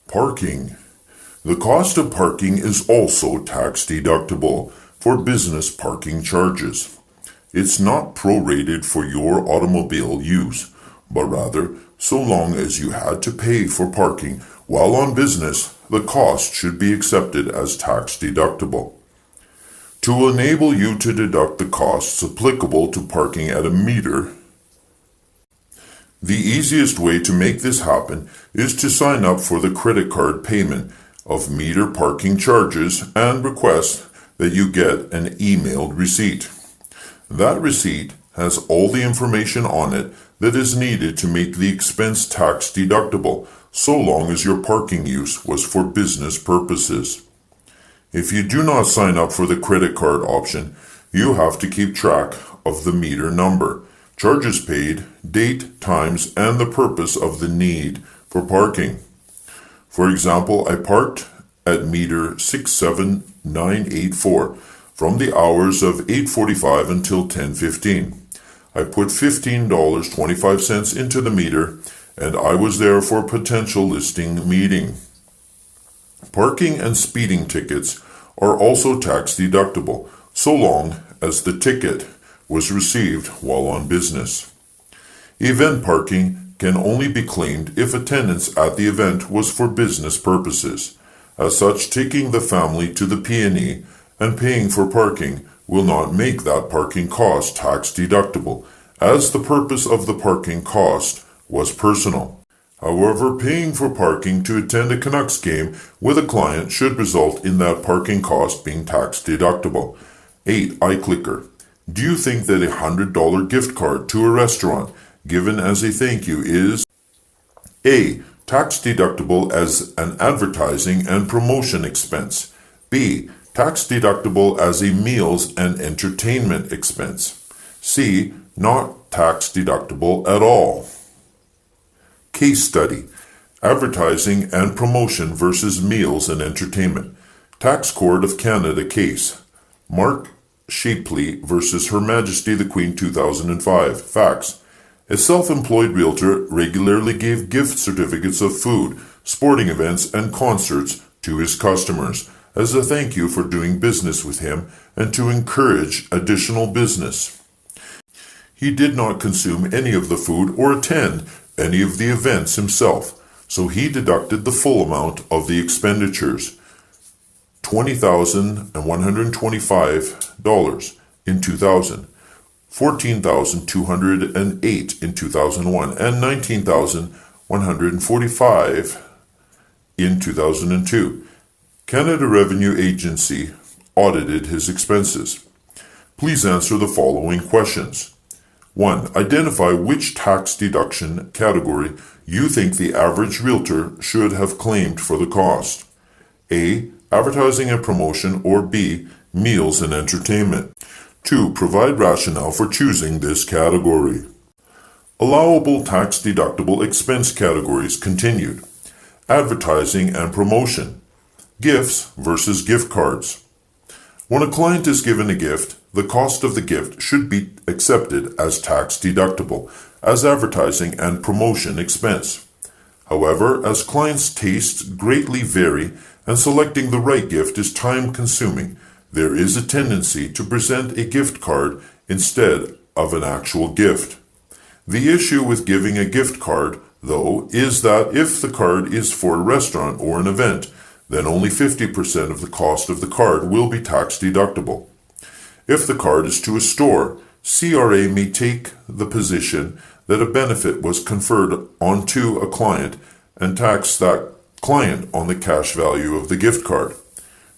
Parking. The cost of parking is also tax deductible for business parking charges. It's not prorated for your automobile use, but rather, so long as you had to pay for parking while on business, the cost should be accepted as tax deductible. To enable you to deduct the costs applicable to parking at a meter, the easiest way to make this happen is to sign up for the credit card payment of meter parking charges and request that you get an emailed receipt. That receipt has all the information on it that is needed to make the expense tax deductible, so long as your parking use was for business purposes. If you do not sign up for the credit card option, you have to keep track of the meter number, charges paid, date, times, and the purpose of the need for parking. For example, I parked at meter 67984 from the hours of 8:45 until 10:15. I put $15.25 into the meter, and I was there for a potential listing meeting. Parking and speeding tickets are also tax deductible, so long as the ticket was received while on business. Event parking can only be claimed if attendance at the event was for business purposes. As such, taking the family to the P&E and paying for parking will not make that parking cost tax deductible, as the purpose of the parking cost was personal. However, paying for parking to attend a Canucks game with a client should result in that parking cost being tax deductible. 8. iClicker. Do you think that a $100 gift card to a restaurant given as a thank you is A. tax deductible as an advertising and promotion expense, B. tax deductible as a meals and entertainment expense, C. not tax deductible at all? Case study: Advertising and promotion versus meals and entertainment. Tax Court of Canada case. Mark Shapley versus Her Majesty the Queen 2005. Facts: a self-employed realtor regularly gave gift certificates of food, sporting events, and concerts to his customers as a thank you for doing business with him and to encourage additional business. He did not consume any of the food or attend any of the events himself, so he deducted the full amount of the expenditures, $20,125 in 2000, $14,208 in 2001, and $19,145 in 2002. Canada Revenue Agency audited his expenses. Please answer the following questions. 1. Identify which tax deduction category you think the average realtor should have claimed for the cost. A. Advertising and promotion, or B. Meals and entertainment. 2. Provide rationale for choosing this category. Allowable tax deductible expense categories continued. Advertising and promotion. Gifts versus gift cards. When a client is given a gift, the cost of the gift should be accepted as tax deductible, as advertising and promotion expense. However, as clients' tastes greatly vary and selecting the right gift is time-consuming, there is a tendency to present a gift card instead of an actual gift. The issue with giving a gift card, though, is that if the card is for a restaurant or an event, then only 50% of the cost of the card will be tax deductible. If the card is to a store, CRA may take the position that a benefit was conferred onto a client and tax that client on the cash value of the gift card.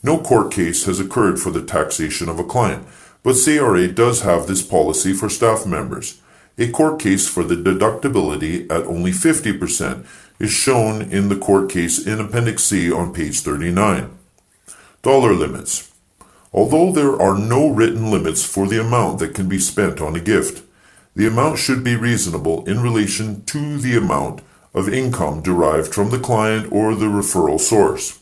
No court case has occurred for the taxation of a client, but CRA does have this policy for staff members. A court case for the deductibility at only 50% is shown in the court case in Appendix C on page 39. Dollar limits. Although there are no written limits for the amount that can be spent on a gift, the amount should be reasonable in relation to the amount of income derived from the client or the referral source.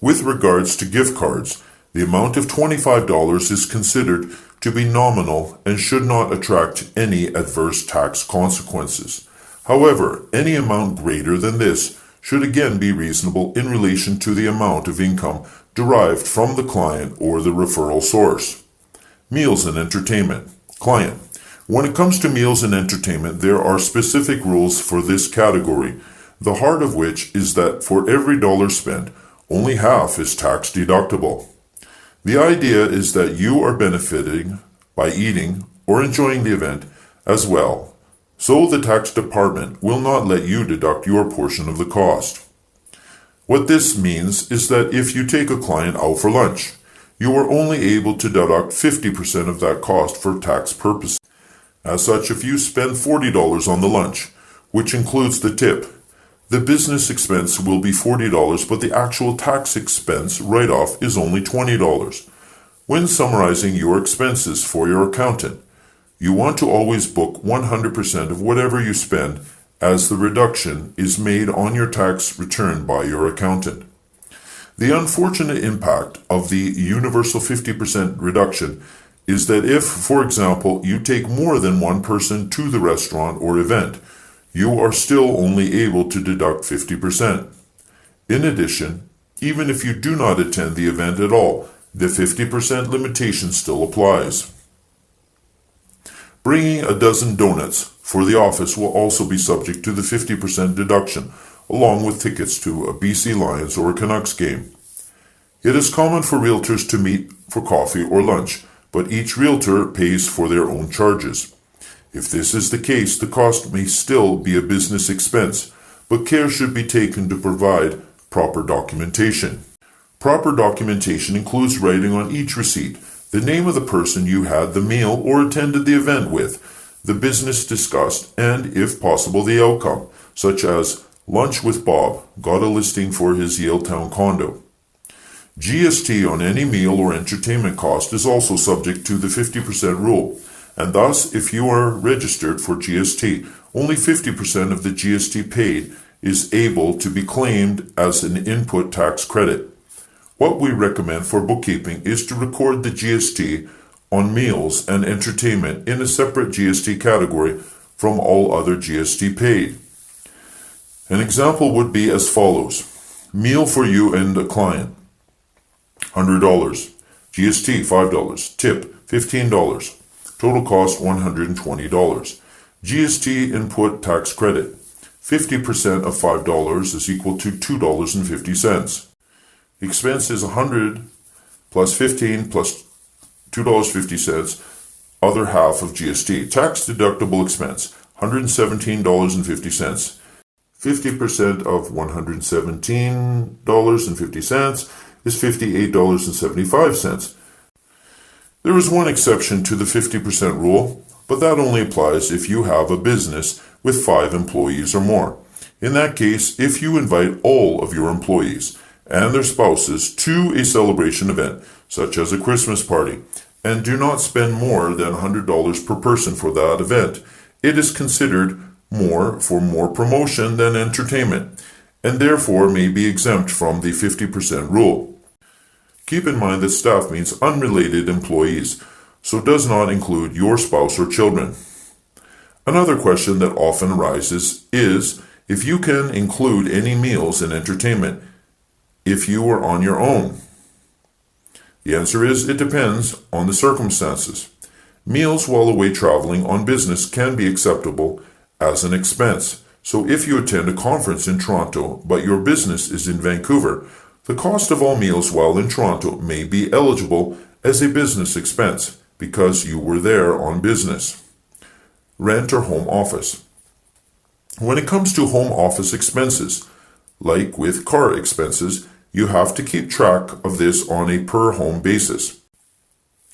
With regards to gift cards, the amount of $25 is considered to be nominal and should not attract any adverse tax consequences. However, any amount greater than this should again be reasonable in relation to the amount of income derived from the client or the referral source. Meals and entertainment. Client. When it comes to meals and entertainment, there are specific rules for this category, the heart of which is that for every dollar spent, only half is tax deductible. The idea is that you are benefiting by eating or enjoying the event as well, so the tax department will not let you deduct your portion of the cost. What this means is that if you take a client out for lunch, you are only able to deduct 50% of that cost for tax purposes. As such, if you spend $40 on the lunch, which includes the tip, the business expense will be $40, but the actual tax expense write-off is only $20. When summarizing your expenses for your accountant, you want to always book 100% of whatever you spend, as the reduction is made on your tax return by your accountant. The unfortunate impact of the universal 50% reduction is that if, for example, you take more than one person to the restaurant or event, you are still only able to deduct 50%. In addition, even if you do not attend the event at all, the 50% limitation still applies. Bringing a dozen donuts for the office will also be subject to the 50% deduction, along with tickets to a BC Lions or a Canucks game. It is common for realtors to meet for coffee or lunch, but each realtor pays for their own charges. If this is the case, the cost may still be a business expense, but care should be taken to provide proper documentation. Proper documentation includes writing on each receipt the name of the person you had the meal or attended the event with, the business discussed, and, if possible, the outcome, such as lunch with Bob, got a listing for his Yaletown condo. GST on any meal or entertainment cost is also subject to the 50% rule, and thus, if you are registered for GST, only 50% of the GST paid is able to be claimed as an input tax credit. What we recommend for bookkeeping is to record the GST on meals and entertainment in a separate GST category from all other GST paid. An example would be as follows. Meal for you and a client, $100. GST, $5. Tip, $15. Total cost, $120. GST input tax credit. 50% of $5 is equal to $2.50. Expense is $100 plus $15 plus $2.50, other half of GST. Tax deductible expense, $117.50. 50% of $117.50 is $58.75. There is one exception to the 50% rule, but that only applies if you have a business with 5 employees or more. In that case, if you invite all of your employees and their spouses to a celebration event, such as a Christmas party, and do not spend more than $100 per person for that event, it is considered more for more promotion than entertainment, and therefore may be exempt from the 50% rule. Keep in mind that staff means unrelated employees, so does not include your spouse or children. Another question that often arises is if you can include any meals and entertainment if you are on your own. The answer is it depends on the circumstances. Meals while away traveling on business can be acceptable as an expense. So if you attend a conference in Toronto but your business is in Vancouver, the cost of all meals while in Toronto may be eligible as a business expense because you were there on business. Rent or home office. When it comes to home office expenses, like with car expenses, you have to keep track of this on a per home basis.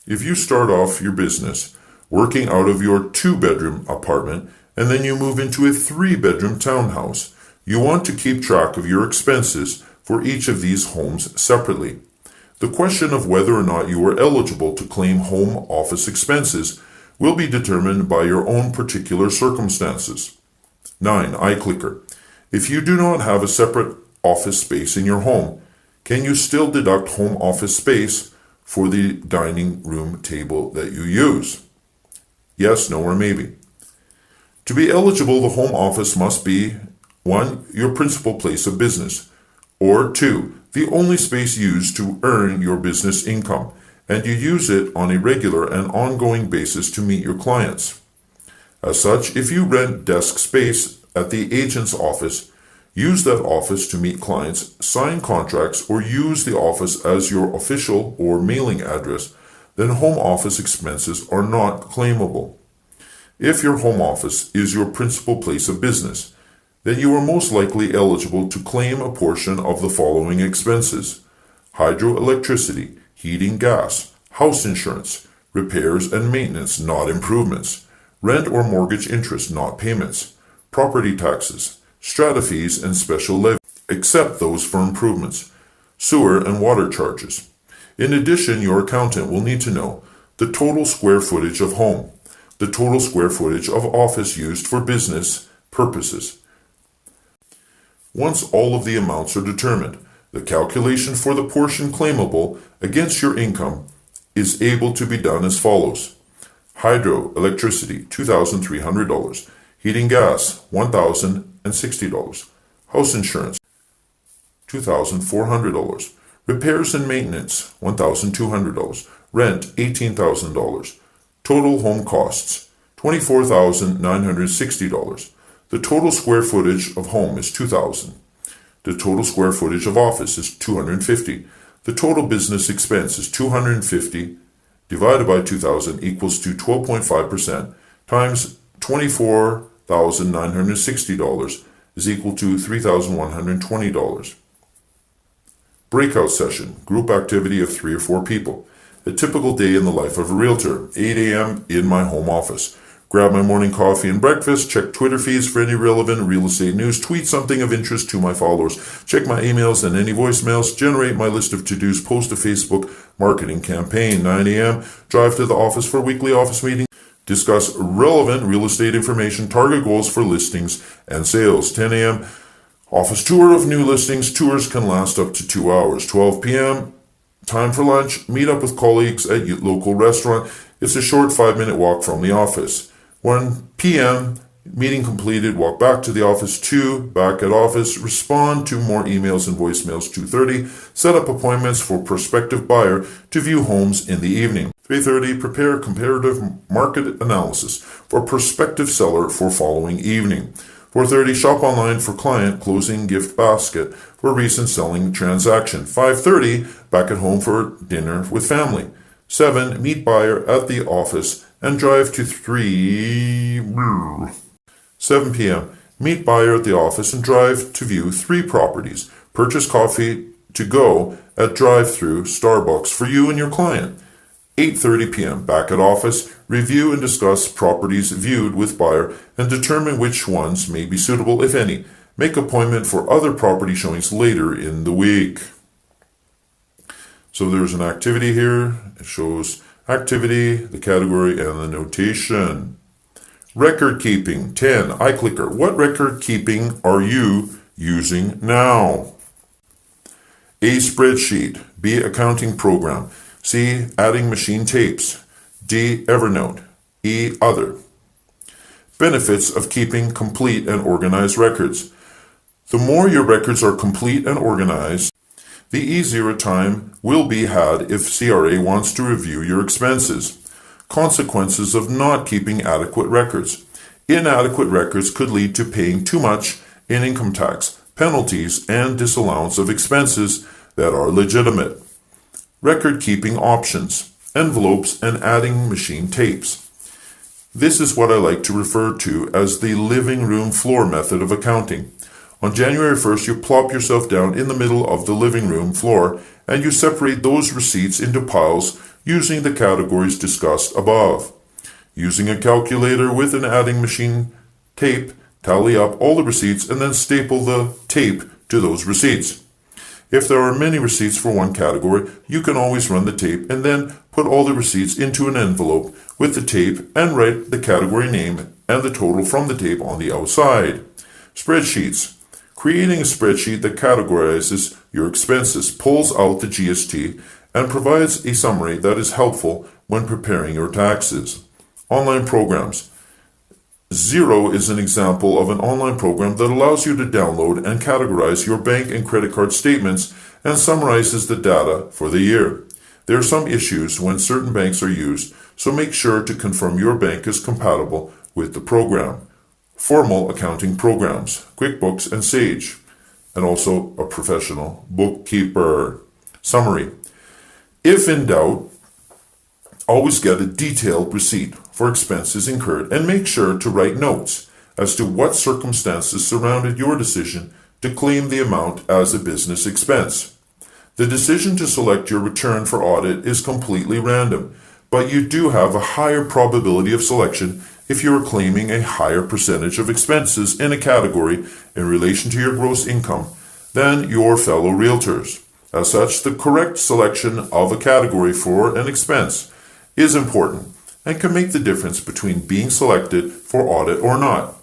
If you start off your business working out of your 2-bedroom apartment and then you move into a 3-bedroom townhouse, you want to keep track of your expenses for each of these homes separately. The question of whether or not you are eligible to claim home office expenses will be determined by your own particular circumstances. 9. iClicker. If you do not have a separate office space in your home, can you still deduct home office space for the dining room table that you use? Yes, no, or maybe. To be eligible, the home office must be 1. Your principal place of business. Or 2. The only space used to earn your business income, and you use it on a regular and ongoing basis to meet your clients. As such, if you rent desk space at the agent's office, use that office to meet clients, sign contracts, or use the office as your official or mailing address, then home office expenses are not claimable. If your home office is your principal place of business, then you are most likely eligible to claim a portion of the following expenses: hydroelectricity, heating, gas, house insurance, repairs and maintenance, not improvements, rent or mortgage interest, not payments, property taxes, strata fees and special levies, except those for improvements, sewer and water charges. In addition, your accountant will need to know the total square footage of home, the total square footage of office used for business purposes. Once all of the amounts are determined, the calculation for the portion claimable against your income is able to be done as follows: hydro electricity $2,300, heating gas $1,060, house insurance $2,400, repairs and maintenance $1,200, rent $18,000, total home costs $24,960. The total square footage of home is 2,000. The total square footage of office is 250. The total business expense is 250 divided by 2,000 equals to 12.5% times $24,960 is equal to $3,120. Breakout session, group activity of 3 or 4 people. A typical day in the life of a realtor, 8 a.m. in my home office. Grab my morning coffee and breakfast, check Twitter feeds for any relevant real estate news, tweet something of interest to my followers, check my emails and any voicemails, generate my list of to-dos, post a Facebook marketing campaign. 9 a.m., drive to the office for a weekly office meeting, discuss relevant real estate information, target goals for listings and sales. 10 a.m., office tour of new listings. Tours can last up to 2 hours. 12 p.m., time for lunch, meet up with colleagues at your local restaurant. It's a short 5-minute walk from the office. 1 p.m., meeting completed, walk back to the office. 2, back at office, respond to more emails and voicemails. 2:30, set up appointments for prospective buyer to view homes in the evening. 3:30, prepare comparative market analysis for prospective seller for following evening. 4:30, shop online for client closing gift basket for recent selling transaction. 5:30, back at home for dinner with family. 7, meet buyer at the office and drive to 7 p.m., meet buyer at the office and drive to view 3 properties. Purchase coffee to go at drive-through Starbucks for you and your client. 8:30 p.m., back at office, review and discuss properties viewed with buyer and determine which ones may be suitable, if any. Make appointment for other property showings later in the week. So there's an activity here. It shows activity, the category, and the notation. Record keeping. 10. iClicker. What record keeping are you using now? A. Spreadsheet. B. Accounting program. C. Adding machine tapes. D. Evernote. E. Other. Benefits of keeping complete and organized records. The more your records are complete and organized, the easier time will be had if CRA wants to review your expenses. Consequences of not keeping adequate records. Inadequate records could lead to paying too much in income tax, penalties, and disallowance of expenses that are legitimate. Record keeping options, envelopes, and adding machine tapes. This is what I like to refer to as the living room floor method of accounting. On January 1st, you plop yourself down in the middle of the living room floor and you separate those receipts into piles using the categories discussed above. Using a calculator with an adding machine tape, tally up all the receipts and then staple the tape to those receipts. If there are many receipts for one category, you can always run the tape and then put all the receipts into an envelope with the tape and write the category name and the total from the tape on the outside. Spreadsheets. Creating a spreadsheet that categorizes your expenses, pulls out the GST, and provides a summary that is helpful when preparing your taxes. Online programs. Xero is an example of an online program that allows you to download and categorize your bank and credit card statements and summarizes the data for the year. There are some issues when certain banks are used, so make sure to confirm your bank is compatible with the program. Formal accounting programs, QuickBooks and Sage, and also a professional bookkeeper. Summary. If in doubt, always get a detailed receipt for expenses incurred and make sure to write notes as to what circumstances surrounded your decision to claim the amount as a business expense. The decision to select your return for audit is completely random, but you do have a higher probability of selection if you are claiming a higher percentage of expenses in a category in relation to your gross income than your fellow realtors. As such, the correct selection of a category for an expense is important and can make the difference between being selected for audit or not.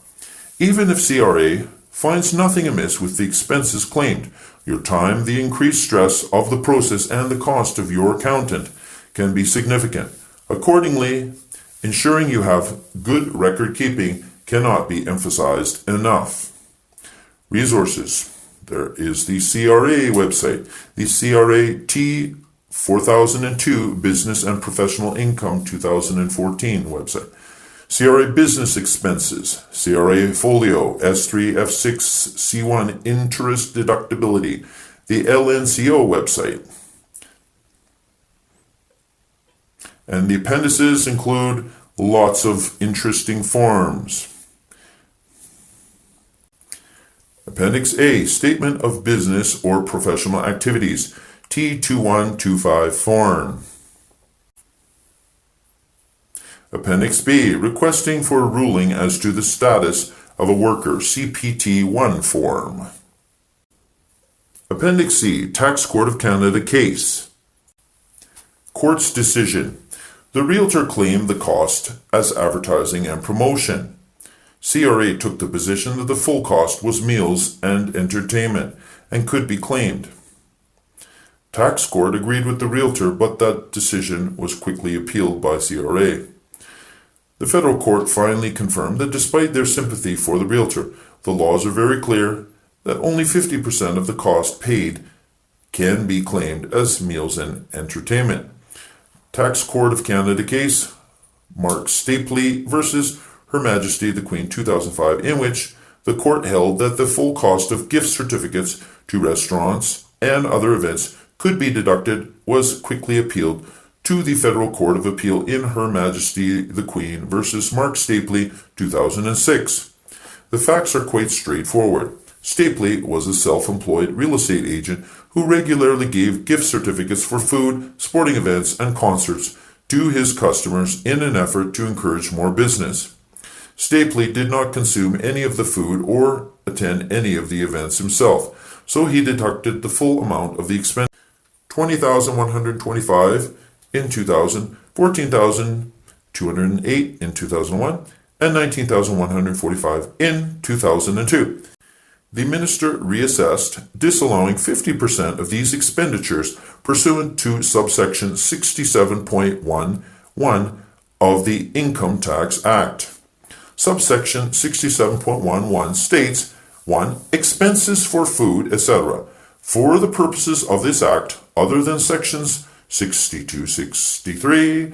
Even if CRA finds nothing amiss with the expenses claimed, your time, the increased stress of the process, and the cost of your accountant can be significant. Accordingly, ensuring you have good record keeping cannot be emphasized enough. Resources. There is the CRA website, the CRA T 4002 Business and Professional Income 2014 website. CRA Business Expenses, CRA Folio, S3, F6, C1 Interest Deductibility, the LNCO website. And the appendices include lots of interesting forms. Appendix A, Statement of Business or Professional Activities, T2125 form. Appendix B, Requesting for a ruling as to the status of a worker, CPT1 form. Appendix C, Tax Court of Canada case. Court's decision. The realtor claimed the cost as advertising and promotion. CRA took the position that the full cost was meals and entertainment and could be claimed. Tax court agreed with the realtor, but that decision was quickly appealed by CRA. The federal court finally confirmed that despite their sympathy for the realtor, the laws are very clear that only 50% of the cost paid can be claimed as meals and entertainment. Tax Court of Canada case, Mark Stapley versus Her Majesty the Queen 2005, in which the court held that the full cost of gift certificates to restaurants and other events could be deducted, was quickly appealed to the Federal Court of Appeal in Her Majesty the Queen versus Mark Stapley 2006. The facts are quite straightforward. Stapley was a self-employed real estate agent who regularly gave gift certificates for food, sporting events, and concerts to his customers in an effort to encourage more business. Stapley did not consume any of the food or attend any of the events himself, so he deducted the full amount of the expense. $20,125 in 2000, $14,208 in 2001, and $19,145 in 2002. The minister reassessed, disallowing 50% of these expenditures pursuant to subsection 67.11 of the Income Tax Act. Subsection 67.11 states, 1. Expenses for food, etc. For the purposes of this Act, other than sections 6263,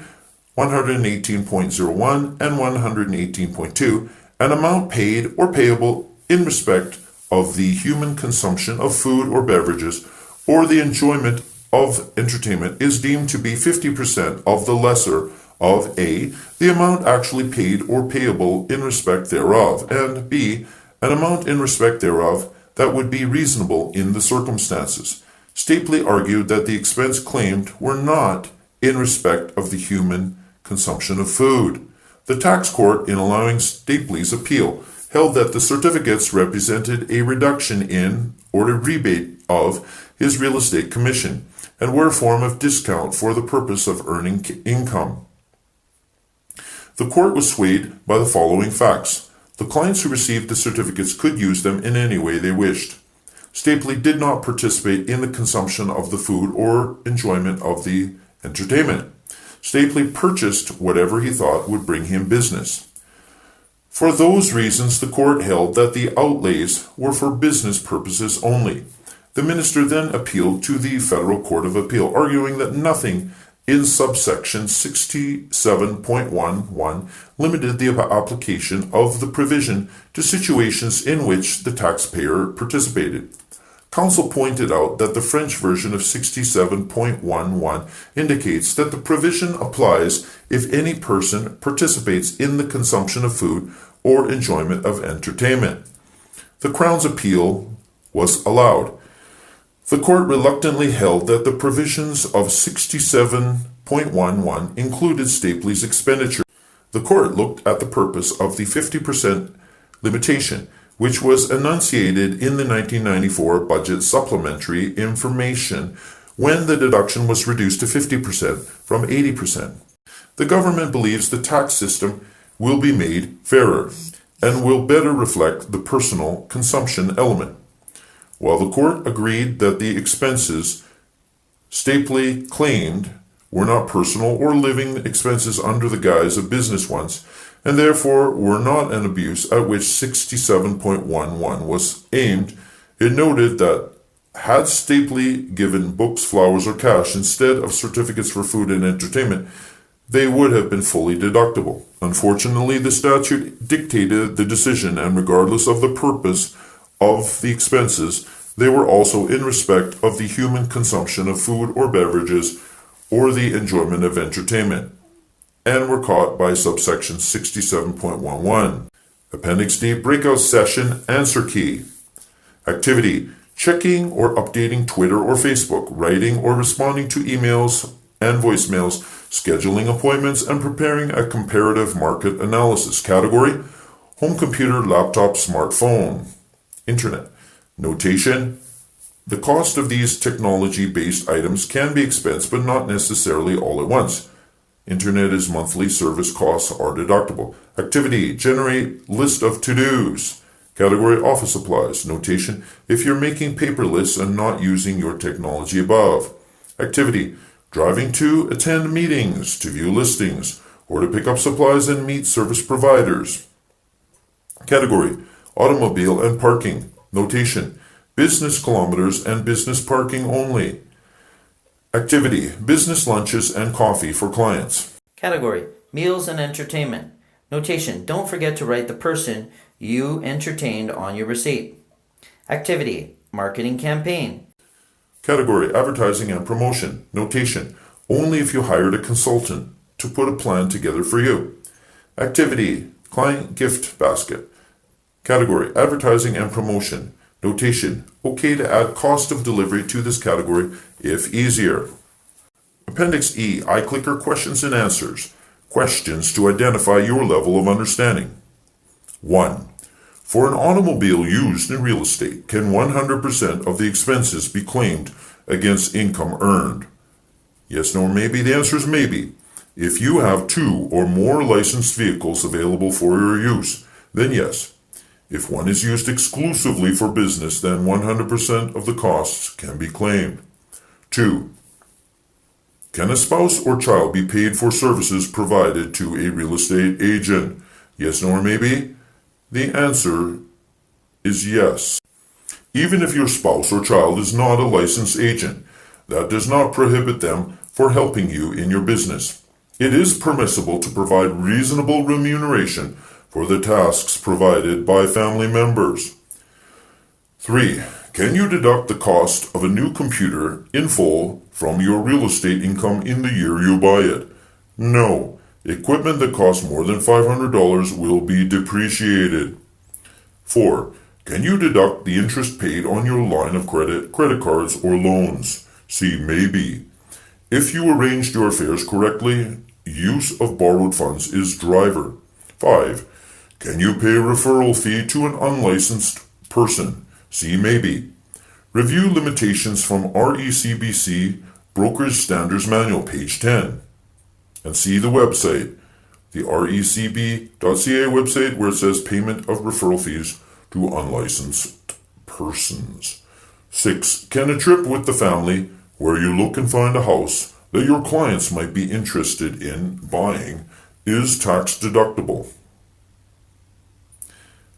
118.01, and 118.2, an amount paid or payable in respect of the human consumption of food or beverages or the enjoyment of entertainment is deemed to be 50% of the lesser of A, the amount actually paid or payable in respect thereof, and B, an amount in respect thereof that would be reasonable in the circumstances. Stapley argued that the expense claimed were not in respect of the human consumption of food. The tax court, in allowing Stapley's appeal, held that the certificates represented a reduction in or a rebate of his real estate commission and were a form of discount for the purpose of earning income. The court was swayed by the following facts. The clients who received the certificates could use them in any way they wished. Stapley did not participate in the consumption of the food or enjoyment of the entertainment. Stapley purchased whatever he thought would bring him business. For those reasons, the court held that the outlays were for business purposes only. The minister then appealed to the Federal Court of Appeal, arguing that nothing in subsection 67.11 limited the application of the provision to situations in which the taxpayer participated. Counsel pointed out that the French version of 67.11 indicates that the provision applies if any person participates in the consumption of food or enjoyment of entertainment. The Crown's appeal was allowed. The court reluctantly held that the provisions of 67.11 included Stapley's expenditure. The court looked at the purpose of the 50% limitation, which was enunciated in the 1994 Budget Supplementary Information when the deduction was reduced to 50% from 80%. The government believes the tax system will be made fairer and will better reflect the personal consumption element. While the court agreed that the expenses Stapley claimed were not personal or living expenses under the guise of business ones, and therefore were not an abuse at which 67.11 was aimed, it noted that had Stapley given books, flowers, or cash instead of certificates for food and entertainment, they would have been fully deductible. Unfortunately, the statute dictated the decision, and regardless of the purpose of the expenses, they were also in respect of the human consumption of food or beverages or the enjoyment of entertainment, and were caught by subsection 67.11. Appendix D, breakout session answer key. Activity: checking or updating Twitter or Facebook, writing or responding to emails and voicemails, scheduling appointments, and preparing a comparative market analysis. Category: home computer, laptop, smartphone. Internet. Notation: the cost of these technology-based items can be expensed, but not necessarily all at once. Internet is monthly service costs are deductible. Activity: generate list of to-dos. Category: office supplies. Notation: if you're making paper lists and not using your technology above. Activity: driving to attend meetings, to view listings, or to pick up supplies and meet service providers. Category: automobile and parking. Notation: business kilometers and business parking only. Activity: business lunches and coffee for clients. Category: meals and entertainment. Notation: don't forget to write the person you entertained on your receipt. Activity: marketing campaign. Category: advertising and promotion. Notation: only if you hired a consultant to put a plan together for you. Activity: client gift basket. Category: advertising and promotion. Notation: okay to add cost of delivery to this category if easier. Appendix E, iClicker questions and answers. Questions to identify your level of understanding. 1. For an automobile used in real estate, can 100% of the expenses be claimed against income earned? Yes, no, or maybe. The answer is maybe. If you have 2 or more licensed vehicles available for your use, then yes. If one is used exclusively for business, then 100% of the costs can be claimed. 2. Can a spouse or child be paid for services provided to a real estate agent? Yes, no, or maybe? The answer is yes. Even if your spouse or child is not a licensed agent, that does not prohibit them from helping you in your business. It is permissible to provide reasonable remuneration for the tasks provided by family members. 3. Can you deduct the cost of a new computer in full from your real estate income in the year you buy it? No. Equipment that costs more than $500 will be depreciated. 4. Can you deduct the interest paid on your line of credit cards, or loans? C. Maybe. If you arranged your affairs correctly, use of borrowed funds is driver. 5. Can you pay a referral fee to an unlicensed person? See, maybe. Review limitations from RECBC Brokerage Standards Manual, page 10. And see the website, the recb.ca website, where it says payment of referral fees to unlicensed persons. 6. Can a trip with the family, where you look and find a house that your clients might be interested in buying, is tax deductible?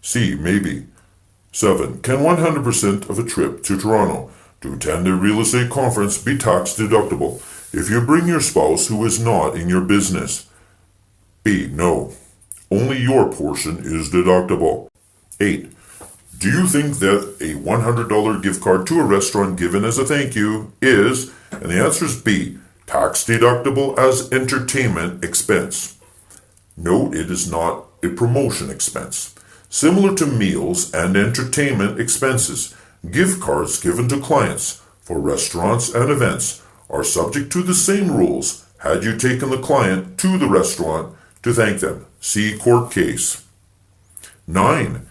C. Maybe. 7. Can 100% of a trip to Toronto to attend a real estate conference be tax deductible if you bring your spouse who is not in your business? B. No. Only your portion is deductible. 8. Do you think that a $100 gift card to a restaurant given as a thank you is, and the answer is B, tax deductible as entertainment expense? Note it is not a promotion expense. Similar to meals and entertainment expenses, gift cards given to clients for restaurants and events are subject to the same rules had you taken the client to the restaurant to thank them. See court case. 9.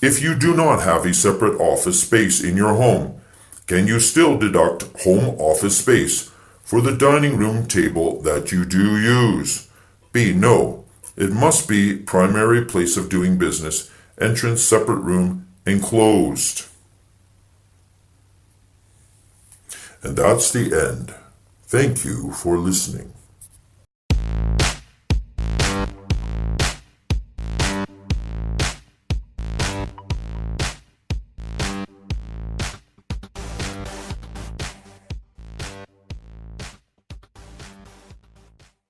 If you do not have a separate office space in your home, can you still deduct home office space for the dining room table that you do use? B. No. It must be primary place of doing business, entrance, separate room, enclosed. And that's the end. Thank you for listening.